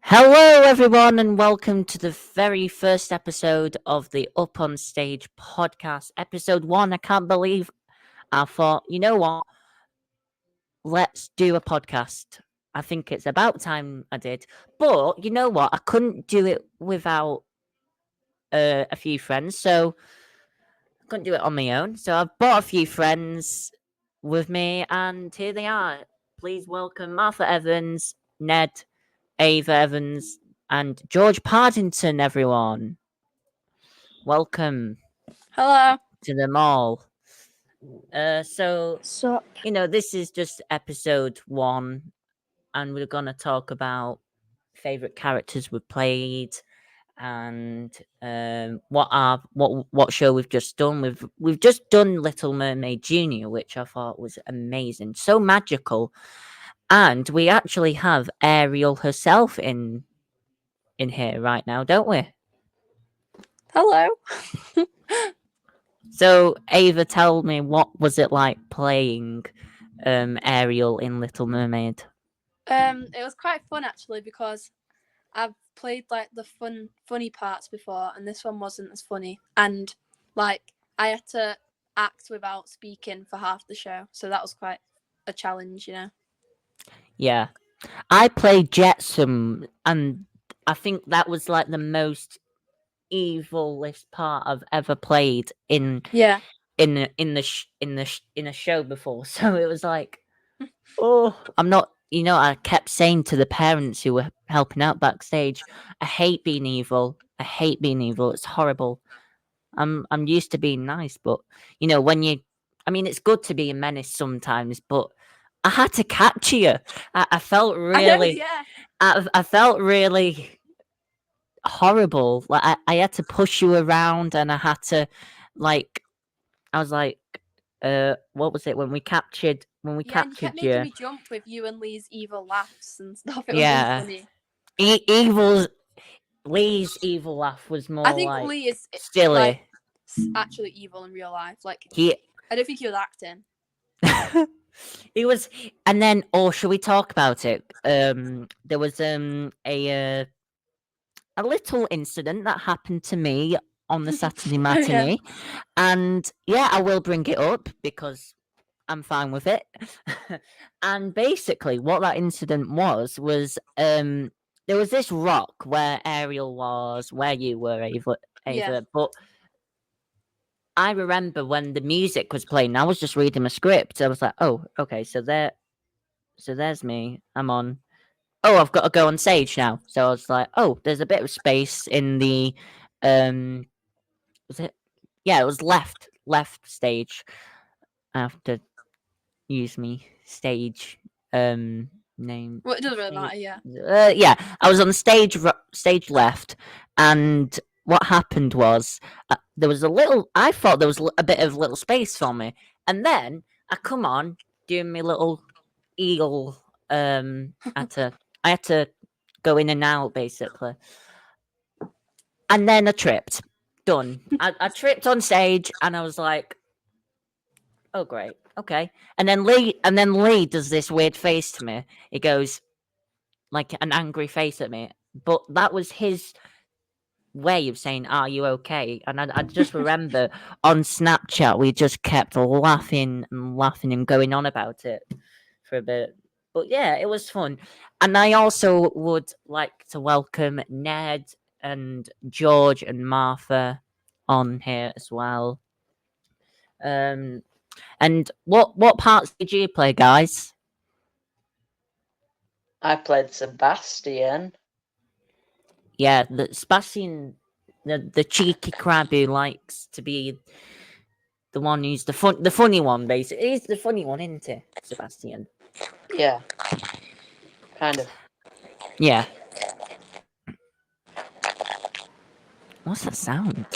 Hello, everyone, and welcome to the very first episode of the Up on Stage podcast, episode 1. I can't believe I thought, you know what? Let's do a podcast. I think it's about time I did. But you know what? I couldn't do it without a few friends, so I couldn't do it on my own. So I've brought a few friends with me, and here they are. Please welcome Martha Evans, Ned, Ava Evans, and George Partington, everyone. Welcome Hello. to them all. So, So, this is just episode 1, and we're going to talk about favorite characters we've played and what show we've just done. We've just done Little Mermaid Junior, which I thought was amazing, so magical, and we actually have Ariel herself in here right now, don't we? hello. So, Ava, tell me, what was it like playing Ariel in Little Mermaid? It was quite fun actually because I've played like the funny parts before, and this one wasn't as funny. And like I had to act without speaking for half the show, so that was quite a challenge, Yeah. I played Jetsam, and I think that was like the most evilest part I've ever played in Yeah. in a show before. So it was like, oh, I'm not. I kept saying to the parents who were helping out backstage, I hate being evil. I hate being evil. It's horrible. I'm used to being nice, but when it's good to be a menace sometimes, but I had to capture you. I felt I know. really, Yeah. I felt really horrible. Like I had to push you around, and I had to, like, I was like, what was it when we captured Yeah, and you kept making you? me jump with you and Lee's evil laughs and stuff. It was really Yeah, funny. evil's Lee's evil laugh was more I think like Lee is like silly. actually evil in real life. Like He I don't think he was acting. He was, and then, or should we talk about it? There was a little incident that happened to me on the Saturday matinee, and yeah, I will bring it up because I'm fine with it. And basically, what that incident was there was this rock where Ariel was, where you were, Ava, Yeah. but I remember when the music was playing, I was just reading my script. I was like, oh, okay, so there's me. I'm on. Oh, I've got to go on stage now. So I was like, oh, there's a bit of space in the was it? Yeah, it was left stage. I have to use me stage name. Well, it doesn't really matter. Yeah. Yeah, I was on stage left, and what happened was there was a little. I thought there was a bit of little space for me, and then I come on doing my little eagle. I had to go in and out basically, and then I tripped. Done. I tripped on stage, and I was like, "Oh great, okay." And then Lee does this weird face to me. He goes like an angry face at me, but that was his way of saying, "Are you okay?" And I just remember on Snapchat we just kept laughing and laughing and going on about it for a bit. But yeah, it was fun. And I also would like to welcome Ned and George and Martha on here as well. And what parts did you play, guys? I played Sebastian. Yeah, the Sebastian, the cheeky crab who likes to be the one who's the funny one, basically. He's the funny one, isn't he, Sebastian? Yeah. Kind of. Yeah. What's that sound?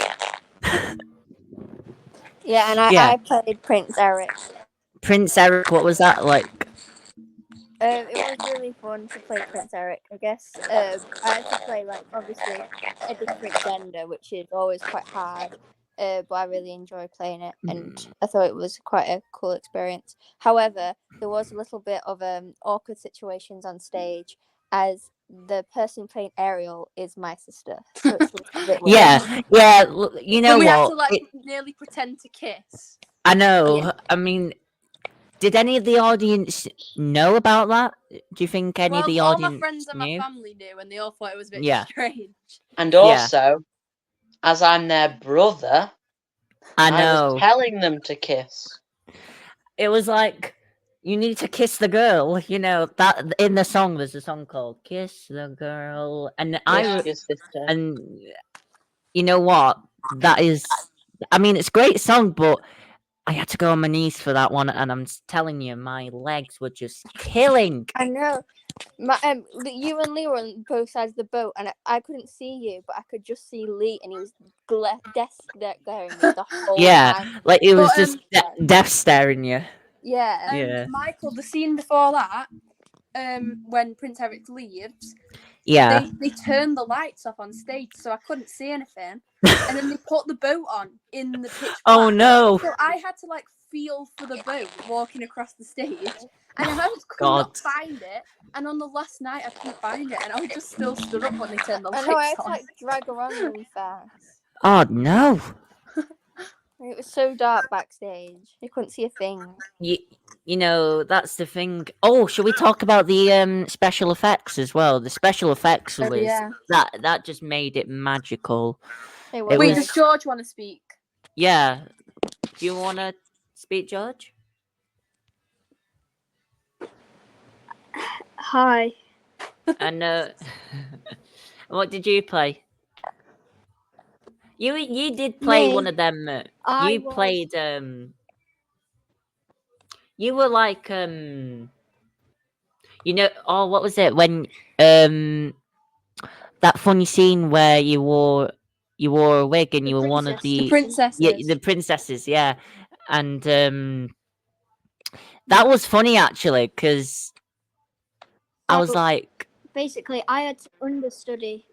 Yeah, and I played Prince Eric. Prince Eric, what was that like? It was really fun to play Prince Eric, I guess. I had to play, like, obviously, a different gender, which is always quite hard. But I really enjoy playing it, and I thought it was quite a cool experience. However, there was a little bit of awkward situations on stage, as the person playing Ariel is my sister. So it's a bit weird. Yeah. You know When we had what? to like nearly pretend to kiss. I know. Yeah. I mean, did any of the audience know about that? Do you think any of Well, the all my audience friends and my knew? family knew, and they all thought it was a bit Yeah. strange. And Yeah. also, as I'm their brother, I I was know. telling them to kiss. It was like you need to kiss the girl. You know that in the song. There's a song called "Kiss the Girl," and Kiss your sister. and you know what? That is. I mean, it's a great song, but I had to go on my knees for that one, and I'm telling you, my legs were just killing. I know. You and Lee were on both sides of the boat, and I couldn't see you, but I could just see Lee, and he was death staring me the whole Yeah, time. like it was But, just death staring you. Yeah. Yeah. Michael, the scene before that, when Prince Eric leaves, Yeah. they turned the lights off on stage, so I couldn't see anything. And then they put the boat on in the pitch black. Oh no. So I had to like feel for the boat walking across the stage, and I just could God. not find it. And on the last night, I couldn't find it, and I was just still stood up when they turned the I lights know. I had to on. like drag around really fast. Oh no. It was so dark backstage. You couldn't see a thing. You know that's the thing. Oh, should we talk about the special effects as well? The special effects was Yeah. that just made it magical. It It Wait, was- does George want to speak? Yeah. Do you want to speak, George? Hi. And what did you play? You did play Me? one of them. I You was- played You were like you know, oh, what was it when that funny scene where you wore a wig and The you were one of princess. The princesses. yeah, the princesses, yeah, and that was funny actually because I was So- like, Basically, I had to understudy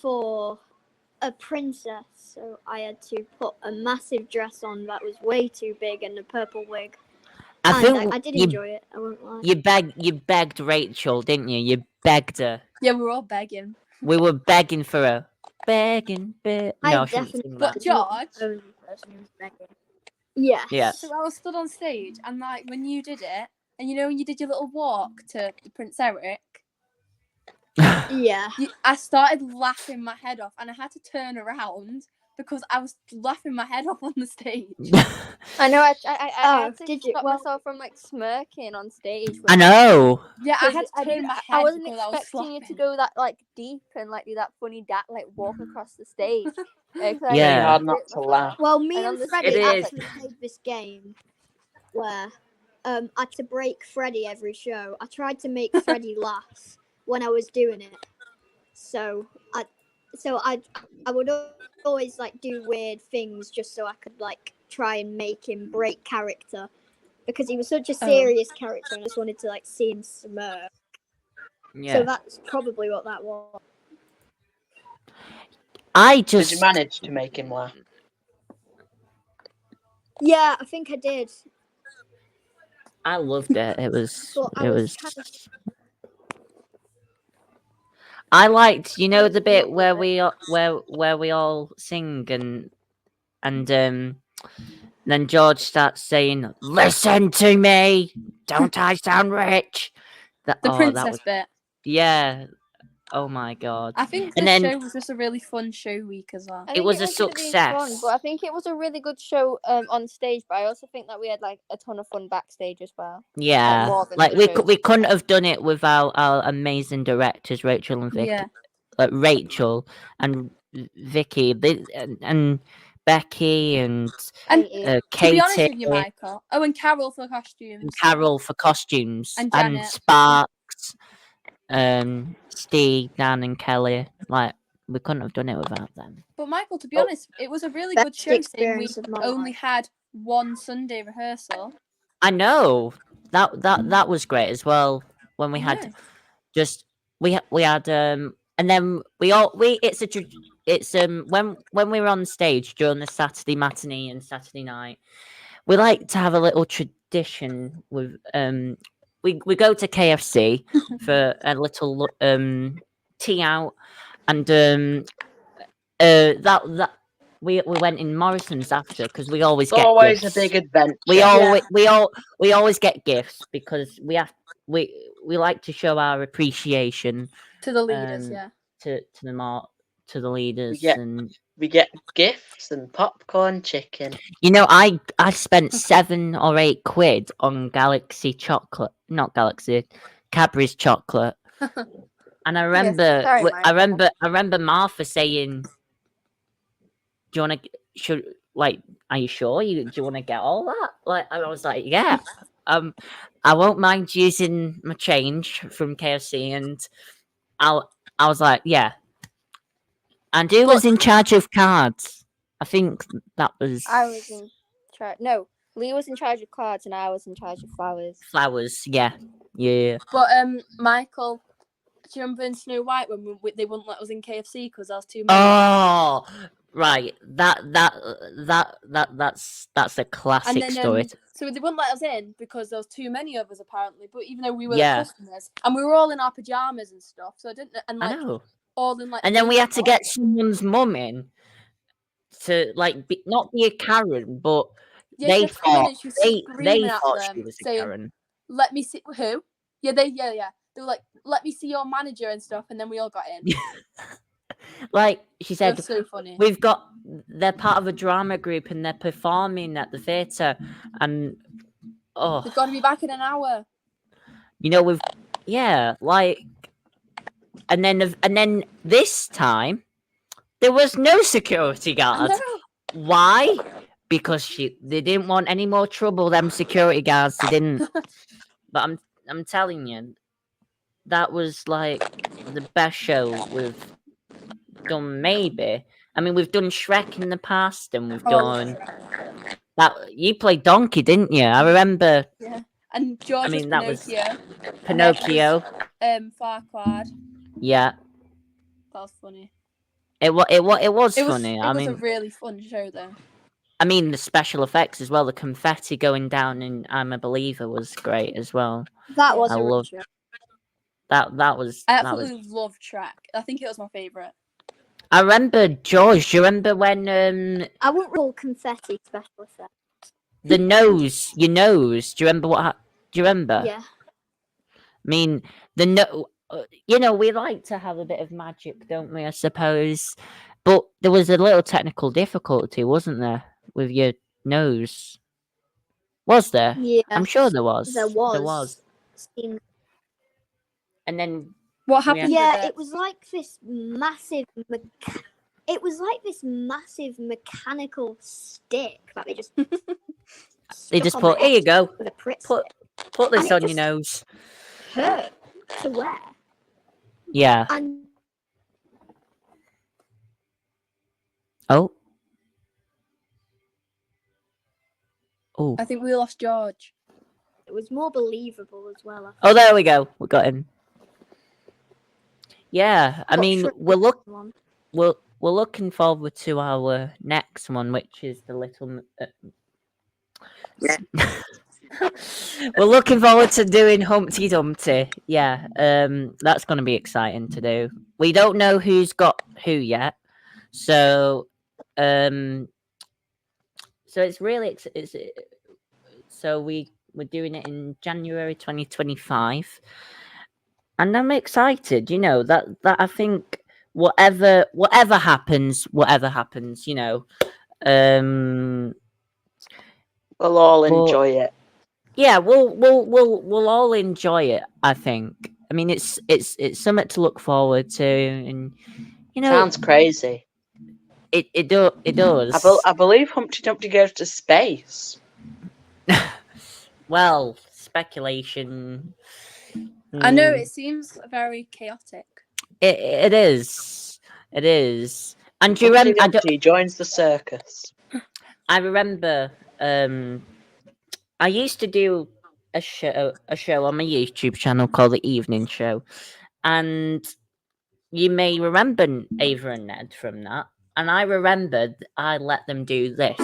for a princess, so I had to put a massive dress on that was way too big and a purple wig. I And think I did you enjoy it. I won't lie. you begged Rachel, didn't you? You begged her. Yeah, we were all begging. We were begging for her, begging. I No, I shouldn't definitely sing But that. George, the only person who was begging. Yes. Yeah. so I was stood on stage, and like when you did it, and you know when you did your little walk to Prince Eric, Yeah. I started laughing my head off, and I had to turn around because I was laughing my head off on the stage. I know. I Oh, had to did you? stop Well- myself from like smirking on stage. I know. Yeah, I 'Cause had to turn my head I wasn't because I was expecting you to laughing. go that like deep and like do that funny like walk across the stage. 'Cause I Yeah. Pretty never hard did not it to before. laugh. Well, me And on and the Freddie It is. actually played this game where I had to break Freddie every show. I tried to make Freddie laugh when I was doing it. So I would always like do weird things just so I could like try and make him break character because he was such a serious character and I just wanted to like see him smirk. Yeah. So that's probably what that was. I Did you just manage to make him laugh? Yeah, I think I did. I loved it. It was But I it was was. kind of I liked, you know, was the bit not where with where we all sing and then George starts saying, "Listen to me, don't I sound rich?" The that princess was bit. yeah. Oh my god! I think And this then- show was just a really fun show week as well. I It think was a gonna be fun, success. but I think it was a really good show on stage. But I also think that we had like a ton of fun backstage as well. Yeah, more than like the we shows. we couldn't have done it without our amazing directors, Rachel and Vicky. Yeah. Rachel and Vicky, and Becky and And Katie. to Katie be honest with you, Michael. Oh, and Carol for costumes. and Carol for costumes And and Janet. Sparks, Steve, Dan, and Kelly. Like we couldn't have done it without them. But Michael, to be Oh. honest, it was a really good Best show. Saying we experience of my only life. had one Sunday rehearsal. I know that was great as well when we had Yeah. just we had and then we it's when we were on stage during the Saturday matinee and Saturday night, we like to have a little tradition with we go to KFC for a little tea out, and that we went in Morrison's after because we always get Always gifts. a big adventure. We Yeah. always get gifts because we like to show our appreciation To the leaders, um, yeah. to the leaders, get- and We get gifts and popcorn chicken. you know I spent 7 or 8 quid on Galaxy chocolate, not Galaxy, Cadbury's chocolate, and I remember sorry, Michael. I remember Martha saying, "Do you want to should like? Are you sure? Do you want to get all that?" Like, and I was like, "Yeah." I won't mind using my change from KFC, and I I was like, "Yeah." And who was in charge of cards? I think that was I was in charge. No, Lee was in charge of cards, and I was in charge of flowers. flowers. Yeah, yeah. But Michael, do you remember in Snow White when they wouldn't let us in KFC because there was too many? Oh, right. That's a classic And then story. so they wouldn't let us in because there was too many of us apparently. But even though we were Yeah. the customers and we were all in our pajamas and stuff, so I didn't and I like know. all in like. And then we had to get someone's mum in to like not be a Karen, but Yeah, they she had to come in thought and she was they screaming at thought them, she was a saying, Karen. "Let me see who." Yeah, yeah. They were like, "Let me see your manager and stuff," and then we all got in. Like she It said, was so funny. they're part of a drama group and they're performing at the theatre, and They've got to be back in an hour. you know like, and then this time there was no security I guard. know. Why? Because they didn't want any more trouble. Them security guards, they didn't. But I'm telling you, that was like the best show we've done. Maybe. I mean, we've done Shrek in the past, and we've done that. You played Donkey, didn't you? I remember. Yeah. And George was that was Pinocchio. Pinocchio. Farquaad. Yeah, That was funny. it was funny. It was a really fun show though. I mean, the special effects as well. The confetti going down in "I'm a Believer" was great as well. That was I a real love show. that was. I That was. absolutely loved Shrek. I think it was my favourite. I remember George. Do you remember when I wouldn't recall confetti special effect. your nose? Do you remember what? Do you remember? Yeah. I mean, we like to have a bit of magic, don't we? I suppose, but there was a little technical difficulty, wasn't there, with your nose? Was there? Yeah. I'm sure there was. There was. There was. And then What happened? Yeah, with it was like this massive. It was like this massive mechanical stick that they just. they stuck just on put. my Here you head go. with a Pritt Put stick. this And it on your just- nose. Hurt to wear. Yeah. And Oh. Oh. I think we lost George. it was more believable as well. Oh, there we go. We got him. Yeah, I Got mean, Shrek one. we're looking forward to our next one, which is the little. We're looking forward to doing Humpty Dumpty. Yeah, that's going to be exciting to do. We don't know who's got who yet, so it's really so we're doing it in January 2025, and I'm excited. You know that I think whatever happens, you know, We'll all But- enjoy it. yeah, we'll all enjoy it. I think. I mean, it's something to look forward to, and you know, Sounds crazy. it does. I believe Humpty Dumpty goes to space. Well, speculation. I know Mm, it seems very chaotic. it is. It is. And do you Humpty remember? Dumpty joins the circus. I remember. I used to do a show on my YouTube channel called The Evening Show, and you may remember Ava and Ned from that. And I remembered I let them do this.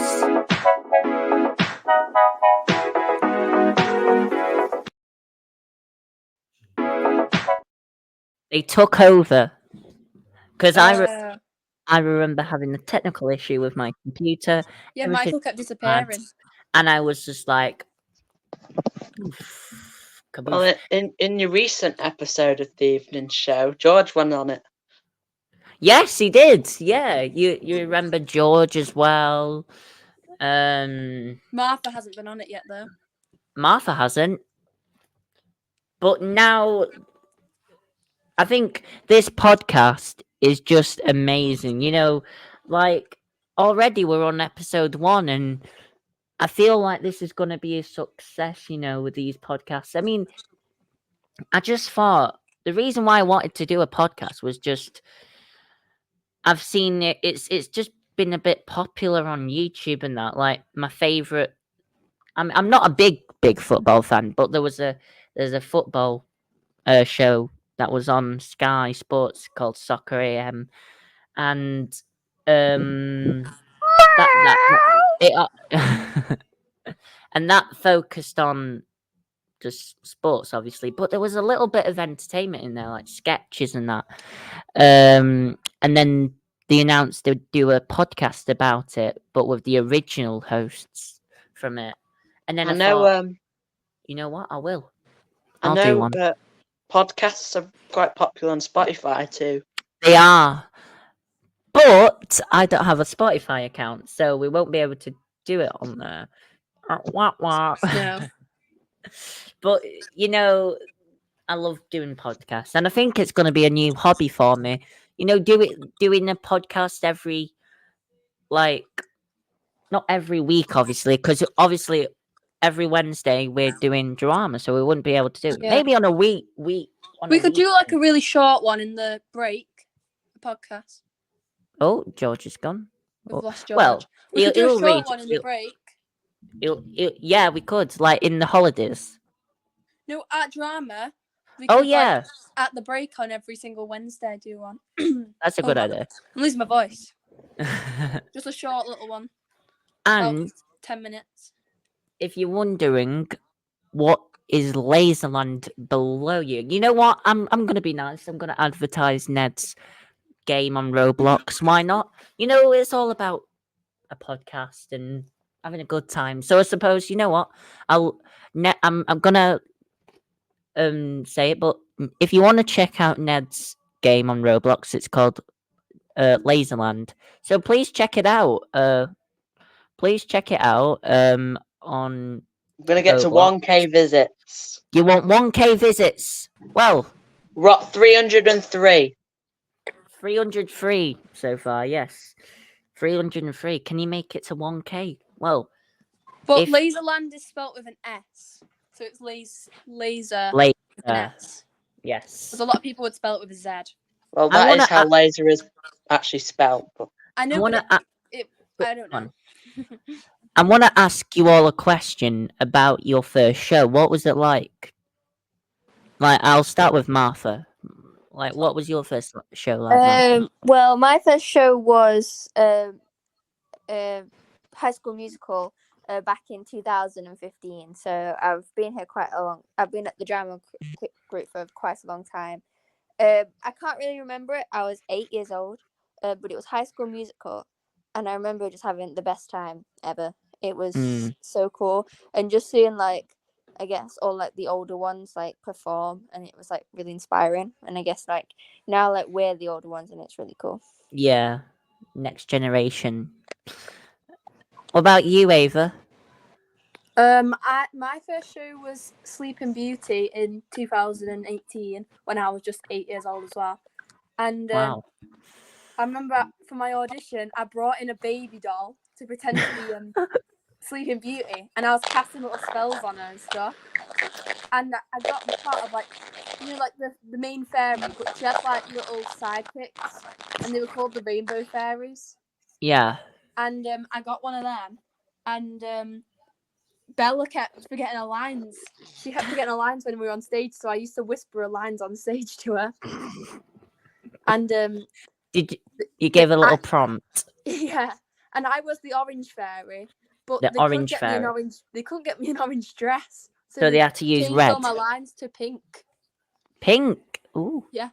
They took over because Uh, I remember having a technical issue with my computer. yeah, everything Michael kept was disappearing. and I was just like, Well, in your recent episode of the evening show, George went on it. yes, he did. Yeah, you remember George as well. Martha hasn't been on it yet, though. Martha hasn't, but now I think this podcast is just amazing. Like already we're on episode 1, and I feel like this is going to be a success. With these podcasts. I mean, I just thought the reason why I wanted to do a podcast was just I've seen it. It's just been a bit popular on YouTube and that. Like my favorite. I'm not a big football fan, but there's a football show that was on Sky Sports called Soccer AM, and that it and that focused on just sports, obviously, but there was a little bit of entertainment in there, like sketches and that. And then they announced they'd do a podcast about it, but with the original hosts from it. And then I I know. thought, you know what? I will. I I'll do know. one. Podcasts are quite popular on Spotify too. They are, but I don't have a Spotify account, so we won't be able to do it on there. Wah, wah. No. But I love doing podcasts, and I think it's going to be a new hobby for me. Doing a podcast like not every week, obviously, because obviously every Wednesday we're doing drama, so we wouldn't be able to do it. Yeah. Maybe on a week. We could do like a really short one in the break podcast. Oh, George is gone. We've lost George. Well, we could do he'll a short read. one in the break. Yeah, we could, like in the holidays. No, at drama. We Oh could, yeah, at the break on every single Wednesday, do one. that's a good Hold on. idea. I'm losing my voice. Just a short little one. And About 10 minutes. if you're wondering what is Laserland below you, you know what? I'm gonna be nice. I'm gonna advertise Ned's game on Roblox. Why not? It's all about a podcast and having a good time. So I suppose you know what? I'm gonna say it, but if you want to check out Ned's game on Roblox, it's called Laserland. So please check it out. Please check it out. On I'm gonna get to Roblox. 1K visits. You want 1K visits? Well, We're at 303. 303 so far. Yes, 303. Can you make it to 1K? Well, But if- Laserland is spelt with an S. So it's laser later. with an S. Yes. Because a lot of people would spell it with a Z. Well, I that wanna is how a- laser is actually spelled. But I know, I want but to. I don't know. I want to ask you all a question about your first show. What was it like? Like, I'll start with Martha. Like, what was your first show like? Martha? Well, my first show was High School Musical back in 2015. So I've been here I've been at the drama group for quite a long time. I can't really remember it. I was 8 years old, but it was High School Musical, and I remember just having the best time ever. It was so cool, and just seeing I guess all the older ones perform, and it was really inspiring. And I guess now we're the older ones, and it's really cool. Yeah, next generation. What about you, Ava? My first show was Sleeping Beauty in 2018 when I was just 8 years old as well. And Wow. I remember for my audition, I brought in a baby doll to pretend to be Sleeping Beauty, and I was casting little spells on her and stuff. And I got the part of the main fairy, but she had little sidekicks, and they were called the Rainbow Fairies. Yeah. And I got one of them, and Bella kept forgetting her lines. She kept forgetting her lines when we were on stage, so I used to whisper her lines on stage to her. And Did you gave a little prompt? yeah, and I was the orange fairy, but The they orange couldn't get me fairy. they couldn't get me an orange dress, So they had to use changed red. all my lines to pink. Pink. Ooh. Yeah.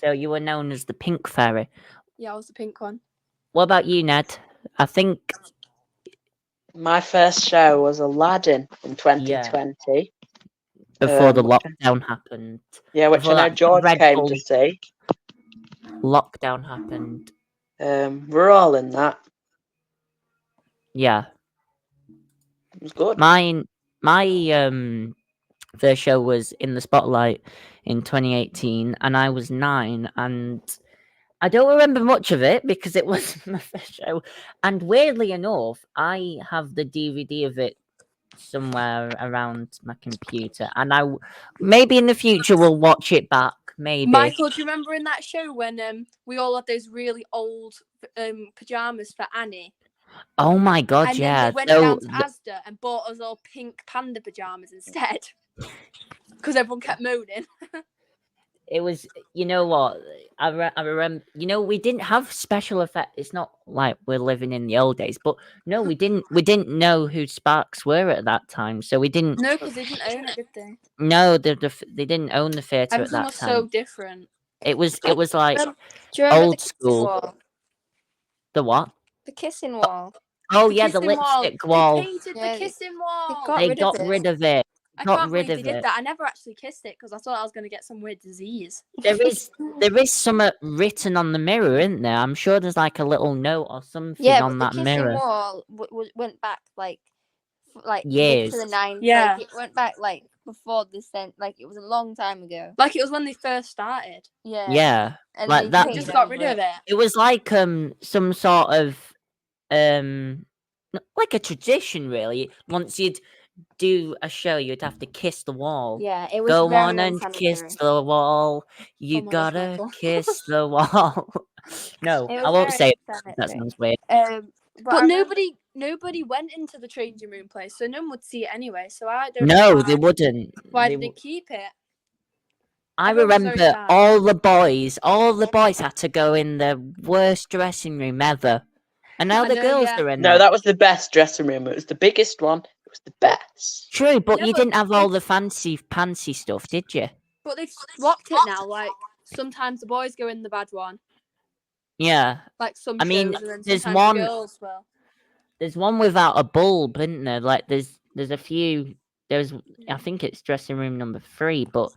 So you were known as the Pink Fairy. Yeah, I was the pink one. What about you, Ned? I think My first show was Aladdin in 2020. before the Which lockdown happened. Yeah, which Before I know that George came dreadful to see. lockdown happened. We're all in that. Yeah. It was good. My first show was in the Spotlight in 2018, and I was 9, and I don't remember much of it because it was my first show. And weirdly enough, I have the DVD of it somewhere around my computer, and maybe in the future we'll watch it back. Maybe. Michael, do you remember in that show when we all had those really old pajamas for Annie? Oh my god, And yeah. then we went down to Asda and bought us all pink panda pajamas instead. Because everyone kept moaning. It was, you know what? I remember. You know, we didn't have special effects. It's not like we're living in the old days, but no, we didn't. We didn't know who Sparks were at that time, so we didn't. No, because they didn't own it, did they? No, they didn't own the theater at Everything that was time. so different. It was like Do you remember old the kissing school. wall? The what? The kissing wall. Oh The yeah, the kissing wall. lipstick wall. They painted Yeah, the kissing wall. got They rid got of it. rid of it. I got can't rid believe they of did it. that. I never actually kissed it because I thought I was going to get some weird disease. There is something written on the mirror, isn't there? I'm sure there's like a little note or something Yeah, on but the that kissing mirror. wall went back like Years. to the 90s. Yeah. Like, it went back like before the like it was a long time ago. Like it was when they first started. Yeah. Yeah, And like they that. They painted just got over rid of it. It was like some sort of like a tradition, really. Once you'd do a show, you'd have to kiss the wall. Yeah, it was Go very on and kiss unsanitary. the wall. You Oh my gosh, gotta Michael. kiss the wall. No, It I was won't very say it. That unsanitary. sounds weird. But I remember- nobody went into the changing room place, so no one would see it anyway. So I don't No, know they wouldn't. why They did they keep it? I Everyone was very remember sad. all the boys had to go in the worst dressing room ever. And now I the know, girls yeah. are in No, there. that was the best dressing room. It was the biggest one. It was the best. True, but No, you but didn't have all they- the fancy stuff, did you? But they've swapped it now. Like sometimes the boys go in the bad one, Yeah. like some I mean, shows, and then there's sometimes one- the girls will. There's one without a bulb, isn't there? Like there's a few. I think it's dressing room number 3, but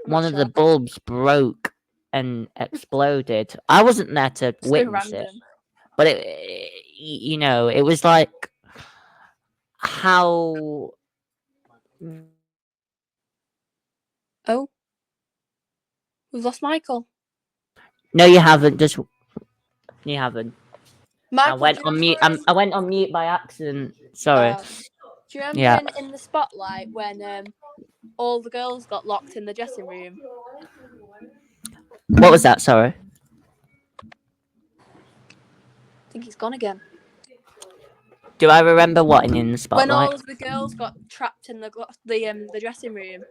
I'm one not of the sure. bulbs broke and exploded. I wasn't there to So witness it, random. but you know, it was like how. Oh, we've lost Michael. No, you haven't. You haven't. Michael, I went do you on mute. remember I went on mute by accident. Sorry. do you remember Yeah. in the spotlight when all the girls got locked in the dressing room? What was that? Sorry. I think he's gone again. Do I remember what in the When spotlight? all of the girls got trapped in the dressing room.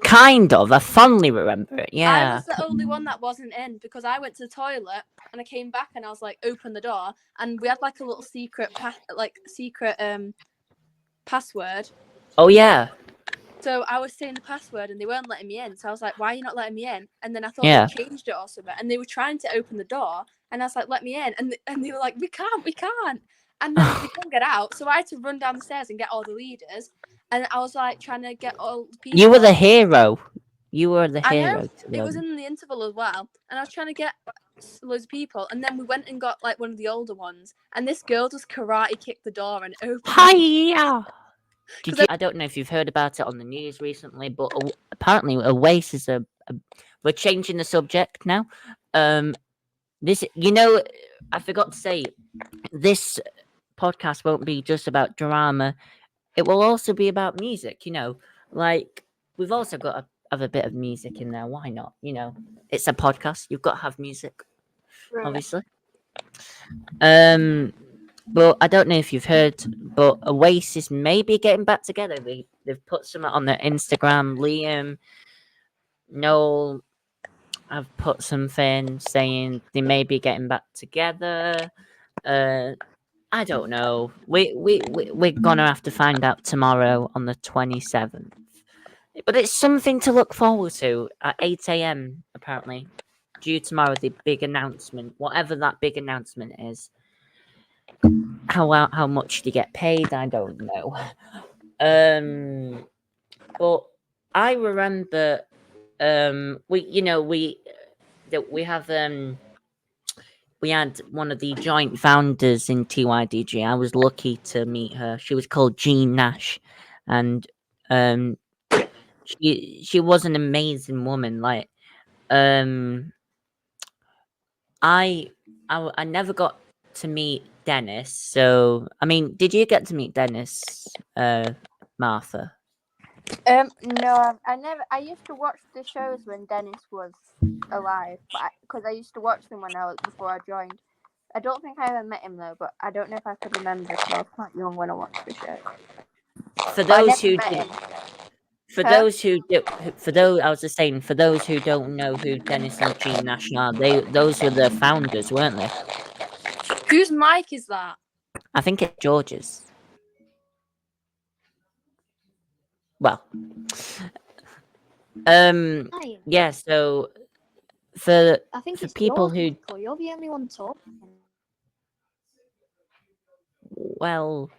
Kind of. I fondly remember it. I Yeah. was the only one that wasn't in because I went to the toilet and I came back and I was like, open the door, and we had like a little secret password. Oh yeah. So I was saying the password and they weren't letting me in. So I was like, why are you not letting me in? And then I thought Yeah. they changed it or something. And they were trying to open the door and I was like, let me in. And they were like, we can't. And then we couldn't get out. So I had to run down the stairs and get all the leaders. And I was like trying to get all the people. You were the hero. You were the I hero. know. to It was them. in the interval as well. And I was trying to get loads of people. And then we went and got like one of the older ones. And this girl just karate kicked the door and opened it. Hiya! I don't know if you've heard about it on the news recently, but apparently Oasis we're changing the subject now. This, you know, I forgot to say, this podcast won't be just about drama. It will also be about music. You know, like we've also got to have a bit of music in there. Why not? You know, it's a podcast. You've got to have music, obviously. But I don't know if you've heard, but Oasis may be getting back together. They've put something on their Instagram. Liam, Noel, have put something saying they may be getting back together. I don't know. We're gonna have to find out tomorrow on the 27th. But it's something to look forward to at 8 a.m. apparently. Due tomorrow, the big announcement, whatever that big announcement is. How much do you get paid? I don't know. But I remember, we have we had one of the joint founders in TYDG. I was lucky to meet her. She was called Jean Nash, and um, she was an amazing woman. Like, um, I never got to meet Dennis. So, I mean, did you get to meet Dennis, Martha? No, I never. I used to watch the shows when Dennis was alive, but because I used to watch them before I joined. I don't think I ever met him though, but I don't know if I could remember because I was quite young when I watched the show. For But I those never who met did, him. for Huh? those who do, for those I was just saying, for those who don't know who Dennis and Jean Nash are, those were the founders, weren't they? Whose mic is that? I think it's George's. Well, Ryan, yeah. So for I think for it's people yours, who, Michael. You're the only one talking. well,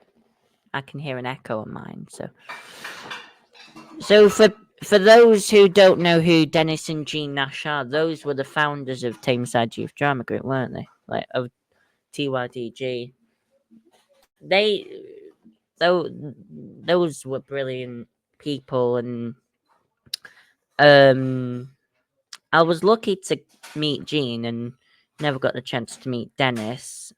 I can hear an echo on mine. So for those who don't know who Dennis and Jean Nash are, those were the founders of Tameside Youth Drama Group, weren't they? Like of TYDG. They though those were brilliant people, and I was lucky to meet Jean and never got the chance to meet Dennis.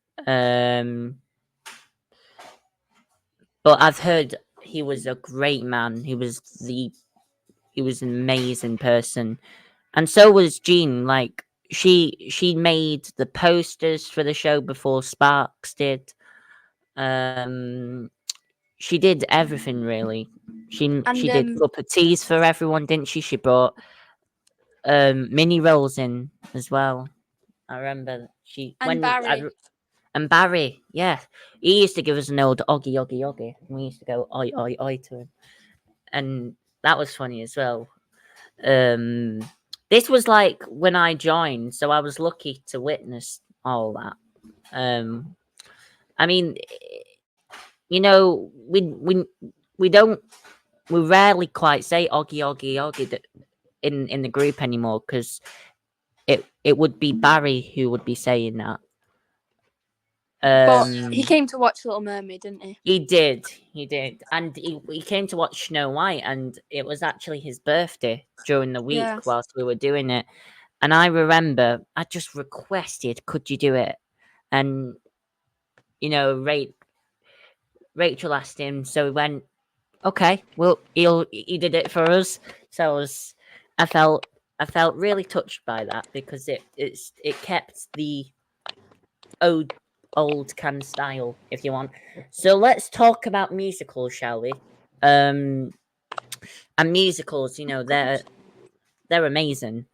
But I've heard he was a great man. He was an amazing person, and so was Jean. Like she made the posters for the show before Sparks did. She did everything really. She did And cup of teas for everyone, didn't she? She brought mini rolls in as well. I remember and Barry. and Barry, yeah, he used to give us an old oggy oggy oggy, and we used to go oi oi oi to him, and that was funny as well. Um, this was like when I joined, so I was lucky to witness all that. I mean, you know, we don't we rarely quite say oggy oggy oggy in the group anymore because it would be Barry who would be saying that. But he came to watch Little Mermaid, didn't he? He did, and he came to watch Snow White, and it was actually his birthday during the week Yes. whilst we were doing it. And I remember I just requested, "Could you do it?" And you know, Rachel asked him, so he went, "Okay, well, he did it for us." So I felt really touched by that because it kept the old can style, if you want. So let's talk about musicals, shall we? And musicals, you know, they're amazing.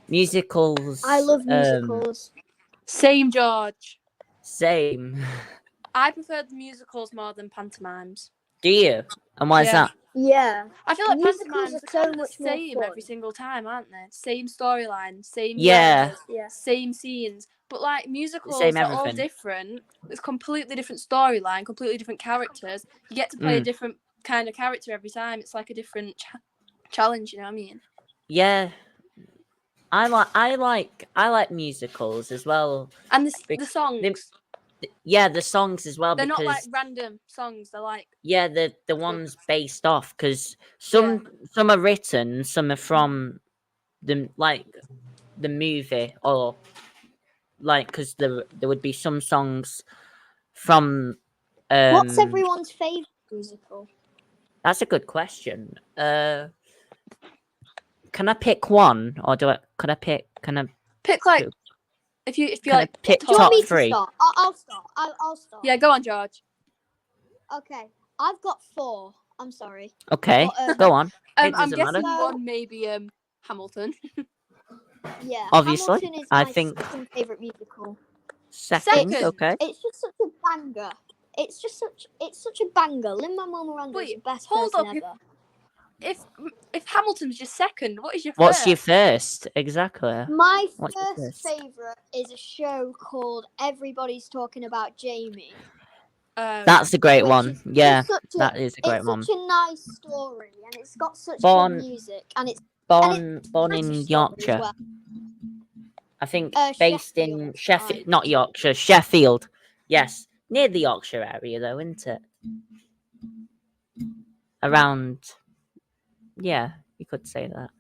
Musicals. I love musicals. Same, George. Same. I prefer the musicals more than pantomimes. Do you? And why is Yeah. that? Yeah. I feel like Musicals pantomimes are are so kind of the much more same every fun. single time, aren't they? Same storyline, same Yeah. characters, same scenes. But like musicals, Same they're all everything. different. It's completely different storyline, completely different characters. You get to play a different kind of character every time. It's like a different challenge. You know what I mean? Yeah. I like musicals as well. And the songs. Yeah, the songs as well. They're because not like random songs. They're like the ones based off because some are written, some are from the movie, or like because there would be some songs from. What's everyone's favourite musical? That's a good question. Can I pick one, or Can I pick? Can I pick like if you Can I like pick Do you want top me three? to start? I'll start. I'll start. Yeah, go on, George. Okay, I've got 4. I'm sorry. Okay, But, go on. It I'm doesn't guessing matter. one maybe Hamilton. Yeah, Obviously, Hamilton is I my think second favourite musical. second. Second. Okay. It's just such a banger. it's such a banger. Lin-Manuel Miranda is Wait, the best hold person up, ever. If Hamilton's your second, what is your What's first? your first? Exactly. My What's your first first? favorite is a show called Everybody's Talking About Jamie. That's a great which one. is Yeah, such a, that is a great it's one. such a nice story, and it's got such Born- good music, and it's Born British in story Yorkshire. as well. I think based in Sheffield. Sheffield, not Yorkshire, Sheffield. Yes, near the Yorkshire area though, isn't it? Around, yeah, you could say that.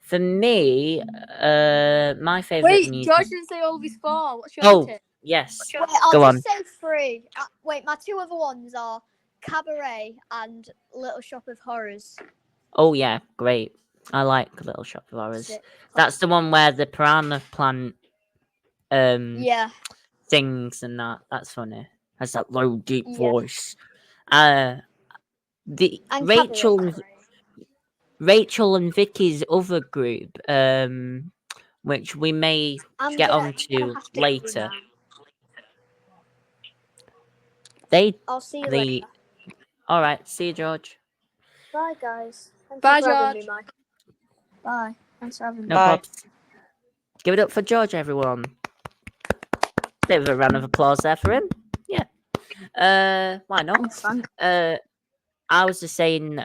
For me, my favorite Wait, music. George didn't say all of his four. What's your Oh, rating? yes. Wait, I'll Go just say three. Wait, my two other ones are Cabaret and Little Shop of Horrors. Oh yeah, great. I like Little Shop of Horrors. Sick. That's the one where the piranha plant Yeah. sings and that. That's funny. Has that low, deep Yeah. voice. The And Rachel and Vicky's other group, which we may I'm get gonna onto have to go later. now. I'll see you The later. all right. See you, George. Bye, guys. Thank Bye, you for having George. me, Mike. Bye. Thanks for having me. No Bye. props. Give it up for George, everyone. Bit of a round of applause there for him. Yeah. Why not? Thanks. I was just saying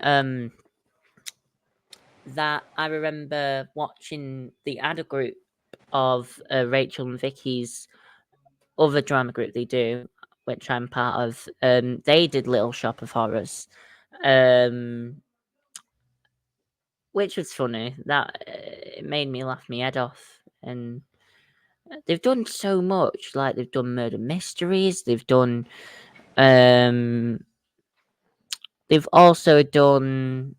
that I remember watching the other group of Rachel and Vicky's other drama group they do, which I'm part of. They did Little Shop of Horrors, which was funny. That it made me laugh my head off. And they've done so much. Like they've done murder mysteries. They've done. They've also done.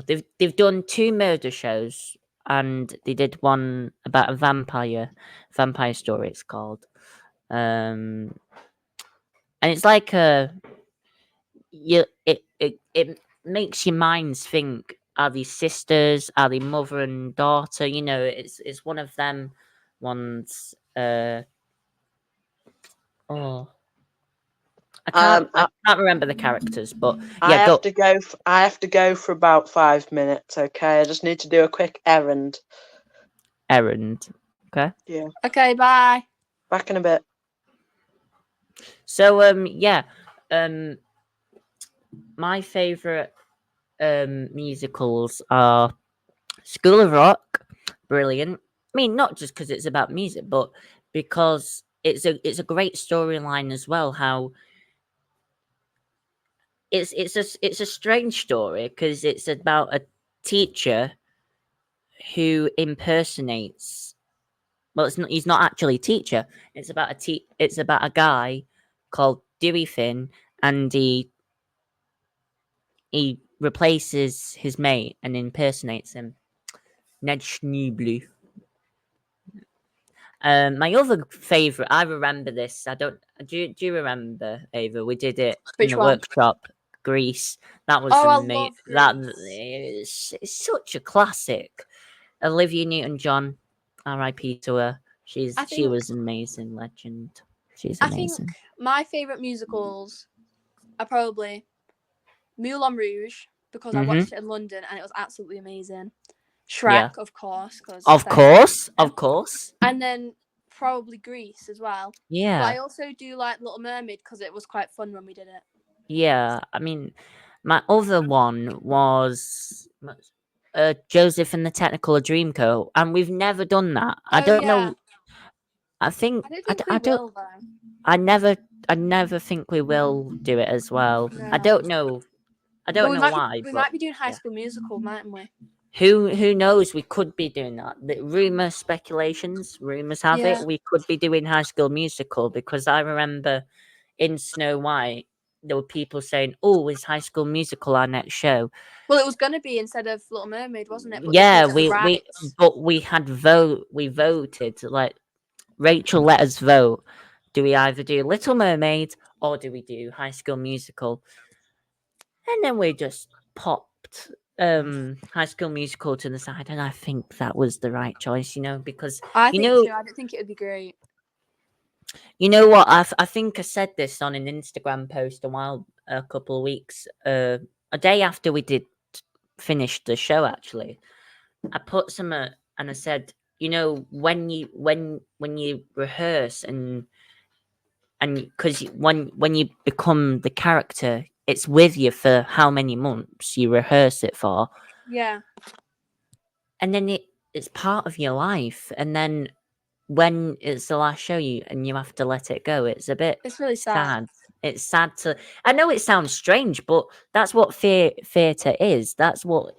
They've done 2 murder shows, and they did one about a vampire story. It's called, and it's like it makes your minds think: are these sisters? Are they mother and daughter? You know, it's one of them ones. Oh, I can't remember the characters, but I yeah, have to go. I have to go for about 5 minutes. Okay, I just need to do a quick errand. Errand. Okay. Yeah. Okay, bye. Back in a bit. So yeah, my favorite musicals are School of Rock, brilliant. I mean, not just because it's about music, but because it's a great storyline as well. How it's a strange story because it's about a teacher who impersonates. Well, it's not. He's not actually a teacher. It's about It's about a guy called Dewey Finn, and he replaces his mate and impersonates him. Ned Schneebly. My other favorite, I remember this. I don't. Do you remember, Ava? We did it in Which the one? workshop. Greece. That was Oh, I amazing. love That Grease. it's such a classic. Olivia Newton-John, R.I.P. to her. She think- was an amazing legend. She's I think amazing. my favourite musicals are probably Moulin Rouge because I watched it in London and it was absolutely amazing. Shrek, Yeah. of course, because Of course. and then probably Grease as well. But Yeah. I also do like Little Mermaid because it was quite fun when we did it. Yeah, I mean, my other one was Joseph and the Technicolor Dreamcoat, and we've never done that. I Oh, don't yeah. know. I think I don't I, think d- we I don't. will though. I never think we will do it as well. I No. don't know. I don't But know why. we but might be doing High yeah. School Musical, mightn't we? Who knows? We could be doing that. The rumors have Yeah. it we could be doing High School Musical because I remember in Snow White there were people saying, "Oh, is High School Musical our next show?" Well, it was going to be instead of Little Mermaid, wasn't it? But Yeah, they took the rights. we voted, like Rachel let us vote. Do we either do Little Mermaid or do we do High School Musical? And then we just popped High School Musical to the side, and I think that was the right choice. Because I you think know, so. I don't think it would be great. you know what? I think I said this on an Instagram post a couple of weeks, a day after we did finish the show. Actually, I put some and I said, when you rehearse and because when you become the character, it's with you for how many months you rehearse it for, Yeah, and then it's part of your life, and then when it's the last show and you have to let it go, it's a bit it's really sad. sad. It's sad to. I know it sounds strange, but that's what theatre is. That's what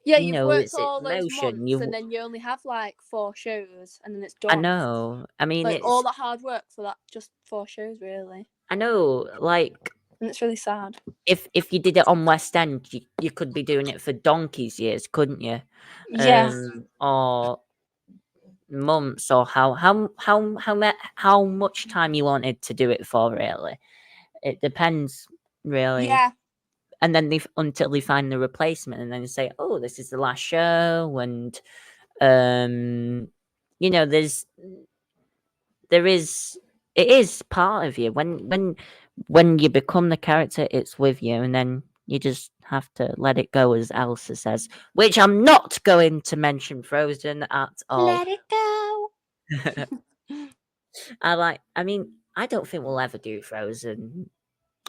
Yeah, you've worked it's all those emotion. months, and then you only have like 4 shows, and then it's I done. know. I mean, Like it's. all that hard work for that just 4 shows, really, I know. Like, and it's really sad. if you did it on West End, you could be doing it for donkey's years, couldn't you? Yeah, Or months, or how much time you wanted to do it for. Really, it depends. Really, yeah, and then until they find the replacement, and then they say, "Oh, this is the last show," and there is it is part of you when you become the character. It's with you, and then you just have to let it go, as Elsa says, which I'm not going to mention Frozen at all. let it go. I mean, I don't think we'll ever do Frozen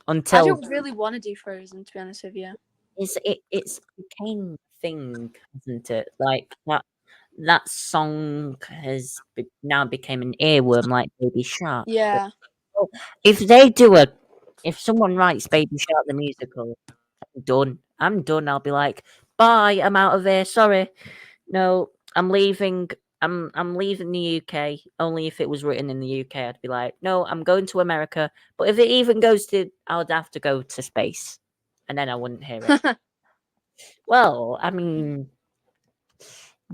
I until don't really want to do Frozen, to be honest with you. it's became a thing, hasn't it? Like that song has now became an earworm, like Baby Shark. Yeah, Well, if someone writes Baby Shark the musical, I'm done. I'm done. I'll be like, bye, I'm out of here. Sorry. No, I'm leaving. I'm leaving the UK. Only if it was written in the UK, I'd be like, no, I'm going to America. But if it even goes to, I would have to go to space, and then I wouldn't hear it. Well, I mean,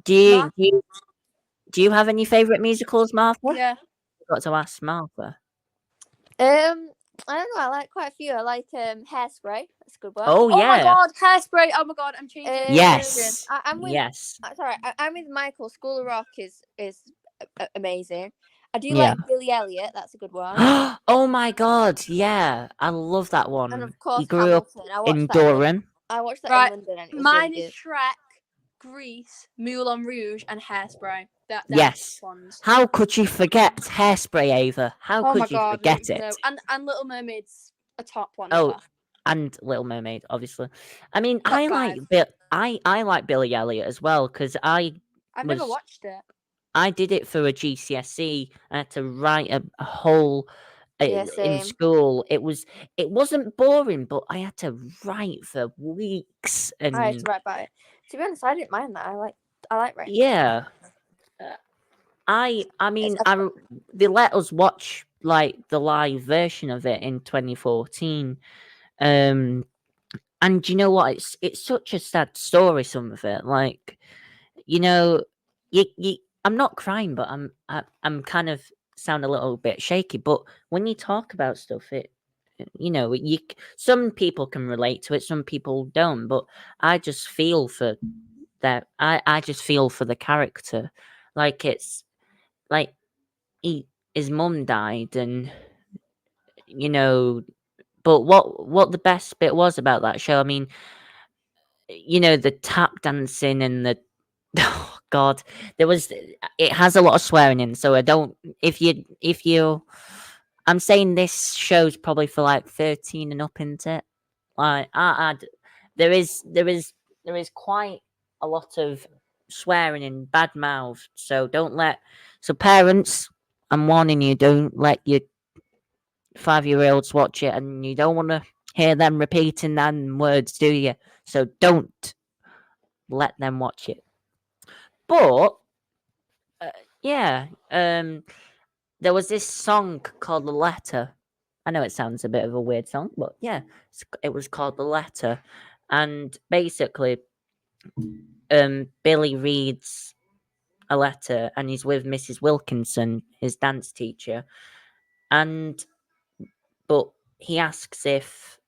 do you, Mark. do you do you have any favorite musicals, Martha? Yeah, I've got to ask Martha. I don't know. I like quite a few. I like Hairspray. That's a good one. Oh Oh my yeah, god, Hairspray! Oh my god, I'm changing. yes, I'm with. yes, Sorry, I'm with Michael. School of Rock is amazing. I do yeah. like Billy Elliot. That's a good one. Oh my god, yeah, I love that And one. of He course grew up Hamilton. I watched in that in Durham. I watched that in Right, London and it was mine really is good. Shrek, Grease, Moulin Rouge, and Hairspray. They're Yes. the ones. How could you forget Hairspray, Ava? How Oh my could you god, I don't forget even it? know. And Little Mermaid's a top one as Oh, well. and Little Mermaid, obviously. I mean, Top I like 5. I like Billy Elliot as well because I've never was watched it. I did it for a GCSE. I had to write a whole Yeah, in same. school. It wasn't boring, but I had to write for weeks, I had to and write about it. To be honest, I didn't mind that. I like writing. yeah. I mean, they let us watch like the live version of it in 2014. And you know what? It's such a sad story. Some of it, like you know, you I'm not crying, but I'm kind of sound a little bit shaky. But when you talk about stuff, some people can relate to it, some people don't. But I just feel for that. I just feel for the character, like it's like his mum died, and you know. But what the best bit was about that show? I mean, the tap dancing and the oh god, it has a lot of swearing in, so I don't. If you, I'm saying this show's probably for like 13 and up, isn't it? Like there is quite a lot of swearing and bad mouth, so don't let. So parents, I'm warning you, don't let your 5-year-olds watch it, and you don't want to hear them repeating them words, do you? So don't let them watch it. But yeah, there was this song called "The Letter." I know it sounds a bit of a weird song, but yeah, it was called "The Letter," and basically, Billy reads a letter, and he's with Mrs. Wilkinson, his dance teacher, but he asks if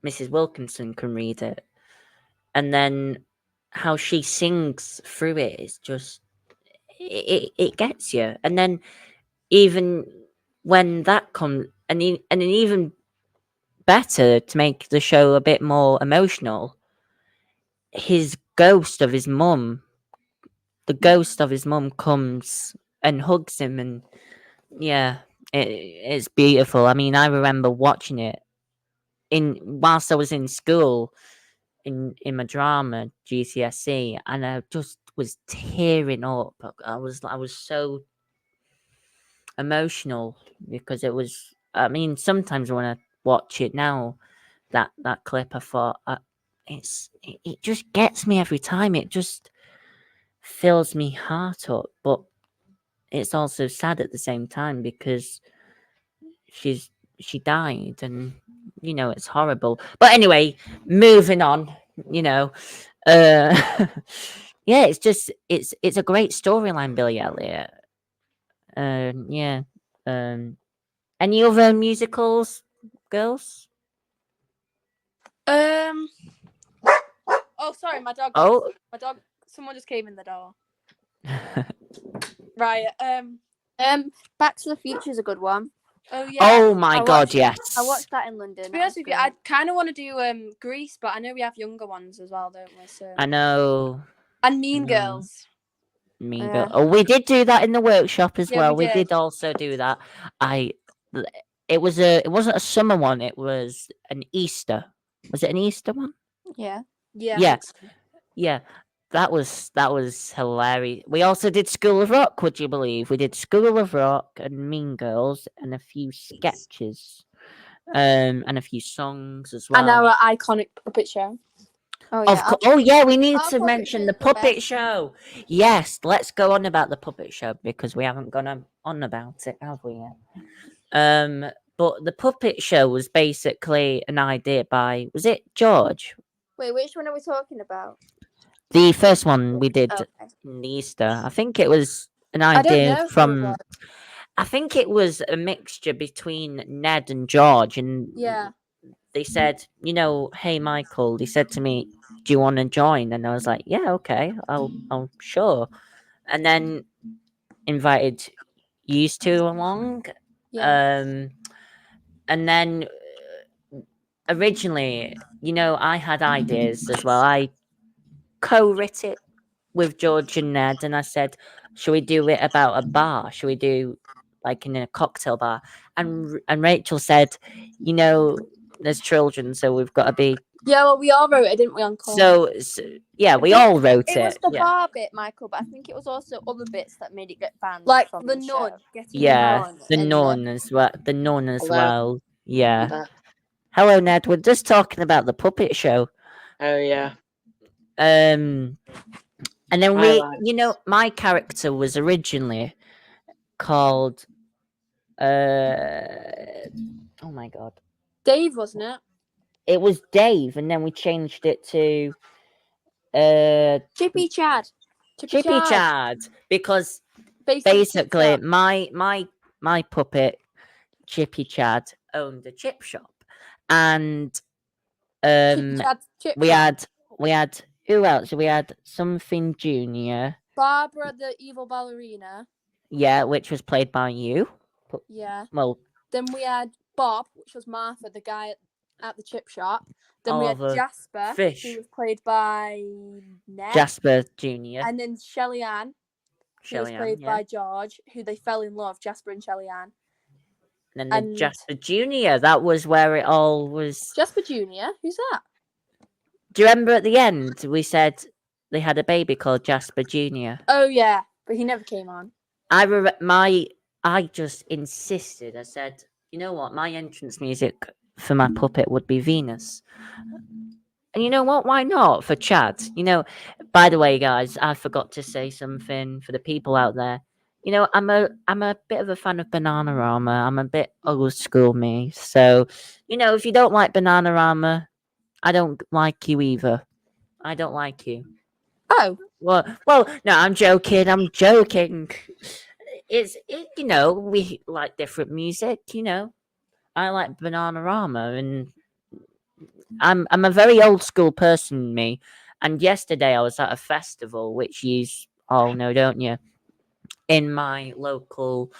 Mrs. Wilkinson can read it. and then how she sings through it is just it gets you. And then even when that comes, and then even better to make the show a bit more emotional, his ghost of his mum, the ghost of his mum comes and hugs him, and yeah, it's beautiful. I mean, I remember watching it whilst I was in school in my drama GCSE, and I just was tearing up. I was so emotional because it was. I mean, sometimes when I watch it now, that clip, I thought it just gets me every time. It just fills me heart up, but it's also sad at the same time because she died, and it's horrible. But anyway, moving on. You know, uh, yeah, it's a great storyline, Billy Elliot. Yeah. Um, any other musicals, girls? Oh, sorry, my dog. Oh. My dog. Someone just came in the door. Right. Back to the Future is a good one. Oh yeah. Oh my I God! watched- Yes. I watched that in London. To be honest with you, I kind of want to do Grease, but I know we have younger ones as well, don't we? So. I know. And Mean know. Girls. Mean Yeah. Girl. Oh, we did do that in the workshop as Yeah, well. we We did. did also do that. It wasn't a summer one. It was an Easter. Was it an Easter one? Yeah. Yeah. I Yeah. think so. Yeah. That was hilarious. We also did School of Rock. Would you believe we did School of Rock and Mean Girls and a few sketches, and a few songs as well. And our iconic puppet show. Oh Of yeah. course. Oh yeah, we need our to puppet mention the show's the puppet best. show. Yes, let's go on about the puppet show because we haven't gone on about it, have we yet? But the puppet show was basically an idea by, was it George? Wait, which one are we talking about? The first one we did Okay. in the Easter. I think it was an I don't idea know who it from. was. I think it was a mixture between Ned and George, and Yeah. they said, hey Michael, they said to me, do you want to join? And I was like, yeah, okay, I'll sure. And then invited used to along. Yeah. And then originally, I had ideas as well. I co-writ it with George and Ned, and I said, should we do it about a bar? Should we do like in a cocktail bar? And Rachel said, there's children, so we've got to be. Yeah, well, we all wrote it, didn't we, on call? So yeah, we all wrote It was the yeah. bar bit, Michael, but I think it was also other bits that made it get banned. Like from the the nun. show. Getting Yeah, nun the and nun as well. The nun as Hello. well. Yeah. That- Hello, Ned. We're just talking about the puppet show. Oh yeah. And then Highlights. my character was originally called. Oh my God. Dave, wasn't it? It was Dave, and then we changed it to Chippy Chad. Chippy Chad because Basically, basically my puppet Chippy Chad owned a chip shop, and Chip we Shop. had who else? We had something Junior, Barbara, the evil ballerina. yeah, which was played by you. Yeah. Well, Then we had Bob, which was Martha, the guy at the chip shop. Then we Oh, had the Jasper, fish. who was played by Ned. Jasper Junior, And then Shelly Ann, who was Shelly Ann, played yeah. by George, who they fell in love, Jasper and Shelly Ann. And then and- Jasper Junior. That was where it all was. Jasper Jr., who's that? Do you remember at the end we said they had a baby called Jasper Junior? Oh, yeah, but he never came on. I just insisted. I said, you know what? My entrance music for my puppet would be Venus. And you know what? Why not for Chad? By the way, guys, I forgot to say something for the people out there. I'm a bit of a fan of Bananarama. I'm a bit old school me. So, if you don't like Bananarama, I don't like you either. I don't like you. Oh. Well, no, I'm joking. We like different music. I like Bananarama, and I'm a very old school person, me. And yesterday I was at a festival, which you all know, don't you? In my local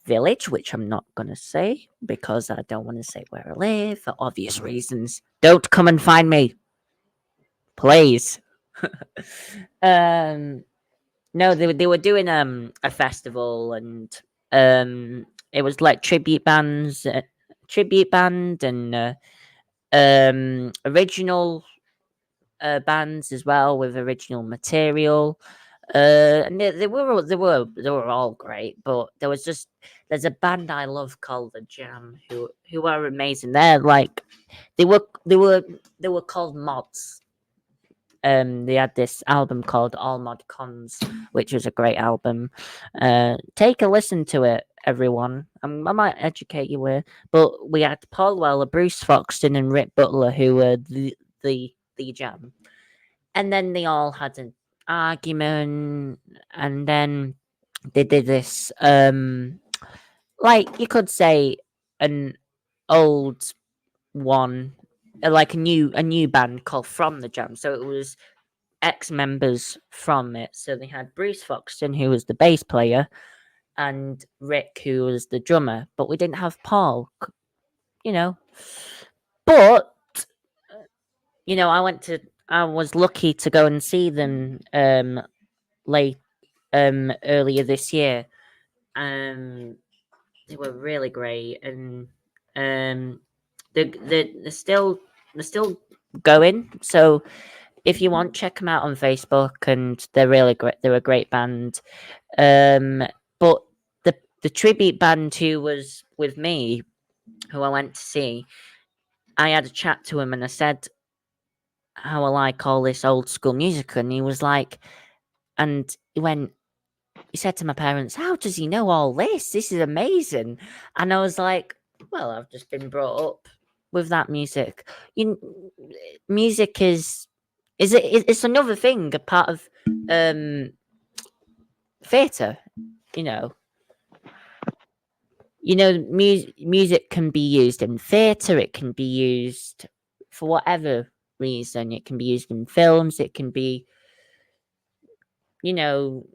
village, which I'm not gonna say because I don't want to say where I live for obvious reasons. Don't come and find me, please. um, no, they were doing a festival, and it was like tribute band, and original bands as well with original material. And they were all great, but there's a band I love called The Jam who are amazing. They're like they were they were they were called Mods. They had this album called All Mod Cons, which was a great album. Take a listen to it, everyone. I might educate you with, but we had Paul Weller, Bruce Foxton, and Rick Butler, who were the Jam, and then they all had an argument, and then they did this like you could say an old one, like a new band called From the Jam. So it was ex-members from it. So they had Bruce Foxton, who was the bass player, and Rick, who was the drummer, but we didn't have Paul, you know. But I was lucky to go and see them late earlier this year. They were really great, and they're still going. So if you want, check them out on Facebook, and they're really great. They're a great band. But the tribute band who was with me, who I went to see, I had a chat to him, and I said how I like all this old school music, and he was like, and he said to my parents, "How does he know all this? This is amazing." And I was like, "Well, I've just been brought up with that music. Music it's another thing, a part of theatre. You know, music can be used in theatre. It can be used for whatever reason. It can be used in films. It can be, you know,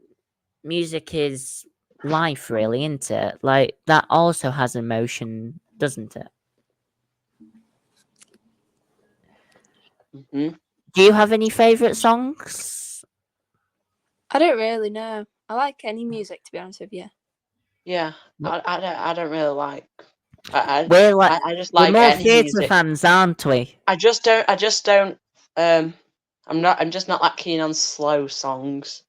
music is life, really, isn't it? Like that also has emotion, doesn't it? Hmm. Do you have any favorite songs? I don't really know. I like any music, to be honest with you. Yeah, I don't really like. I We're like I just we're like more any theatre music. fans, aren't we? I just don't. I'm just not that keen on slow songs.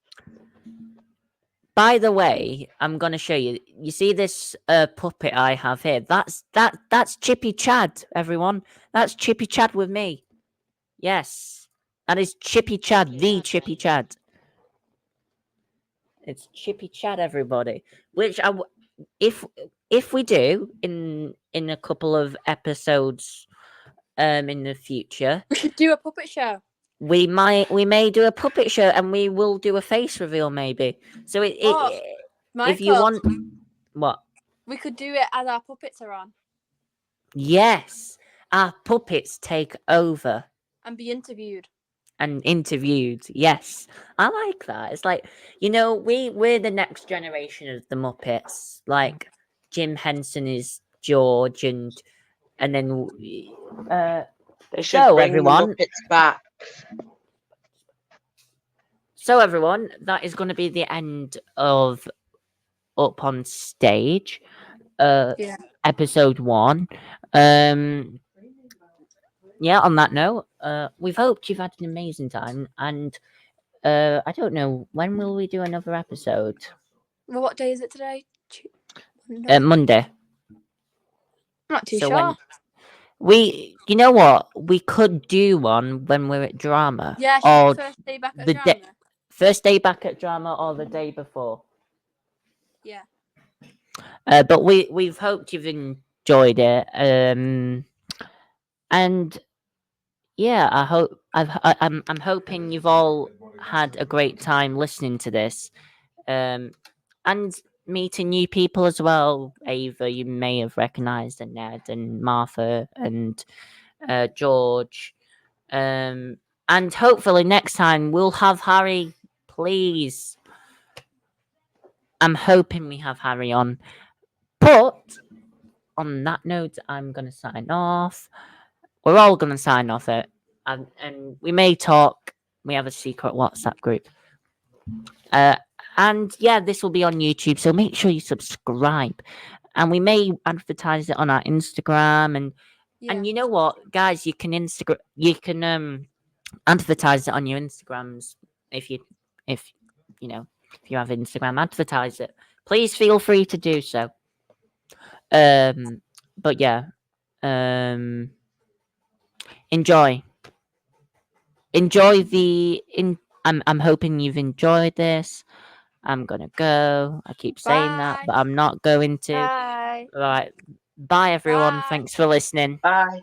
By the way, I'm gonna show you. You see this puppet I have here? That's Chippy Chad, everyone. That's Chippy Chad with me. Yes, that is Chippy Chad, the Chippy Chad. It's Chippy Chad, everybody. Which if we do in a couple of episodes, in the future, We should do a puppet show. we may do a puppet show, and we will do a face reveal, maybe. So Oh, if you Michael, want, what? we could do it as our puppets are on Yes, our puppets take over and be interviewed. and interviewed. Yes, I like that. It's like, we're the next generation of the Muppets. Like Jim Henson is George, and then They should So, bring everyone- the Muppets back. so everyone, that is going to be the end of Up on Stage, Yeah. episode 1. Yeah, on that note, we've hoped you've had an amazing time, and I don't know, when will we do another episode? Well, what day is it today? Monday? Monday. I'm not too so sure. you know what, we could do one when we're at drama, Yeah, or should we first day back at the drama? first day back at drama, or the day before. Yeah. But we've hoped you've enjoyed it, and yeah, I'm hoping you've all had a great time listening to this, and meeting new people as well. Ava, you may have recognised, and Ned and Martha, and George, and hopefully next time we'll have Harry. Please, I'm hoping we have Harry on. But on that note, I'm gonna sign off. We're all gonna sign off it, and we may talk. We have a secret WhatsApp group. And yeah, this will be on YouTube, so make sure you subscribe. And we may advertise it on our Instagram, and Yeah. you know what, guys, you can advertise it on your Instagrams if you have Instagram, advertise it. Please feel free to do so. But yeah, enjoy the in. I'm hoping you've enjoyed this. I'm gonna go. I keep saying that, Bye. but I'm not going to. Bye. Right. Bye, everyone. Bye. Thanks for listening. Bye.